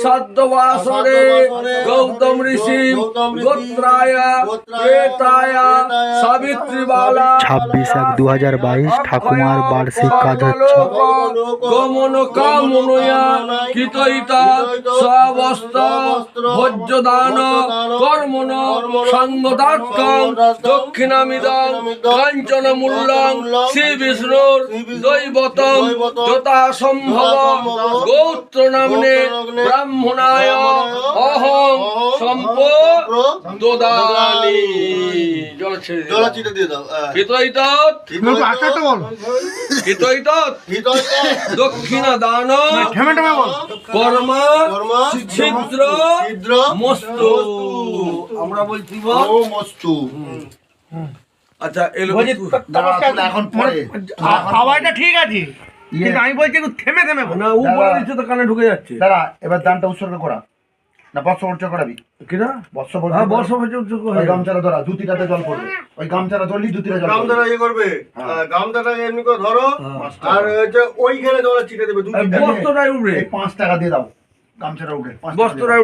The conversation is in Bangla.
সাধ্যবাসরে গৌতম ঋষি গোত্রায়া প্রেতায়া সাবিত্রীবালা 26/1/2022 ঠাকুমার বার্ষিক কাজ হচ্ছে। গমন কামনয়া কিতইতা স্ববস্ত্র ভোজ্যদান কর্মণ সঙ্গদাত্তং দক্ষিণামিদং কাঞ্চন মূল্যং শ্রী বিষ্ণুর দৈবতম যথা সম্ভব গোত্র নামনে ব্রাহ্মণায় অহং সম্পদামি। জলচিটা দিয়ে দাও। হিতৈতৎ হিতৈতৎ দক্ষিণা দান কর্ম ছিদ্র মস্তু। আমরা বলছি মস্তু। আচ্ছা এলো এখন পরে আওয়াজটা ঠিক আছে, কিন্তু আমি বলছি একটু থেমে থেমে বল। না ও বলে দিচ্ছে তো কানে ঢুকে যাচ্ছে। দাঁড়া, এবার দানটা উৎসর্গ করা না বর্ষবর্ষ করাবি কিনা বর্ষবর্ষ। হ্যাঁ বর্ষ বছর ওই গামছাটা ধরা, ধুতিটাতে জল পড়বে। ওই গামছাটা ধরলি ধুতিটা জল পড়বে। গামছাটা ইয়ে করবে, গামছাটা এমনি করে ধরো আর হচ্ছে ওইখানে জল ছিটে দেবে। বস্ত্রটাই উঠবে। এই 5 টাকা দিয়ে দাও, গামছাটা উঠে 5 টাকা দিয়ে দাও। বস্ত্রটাই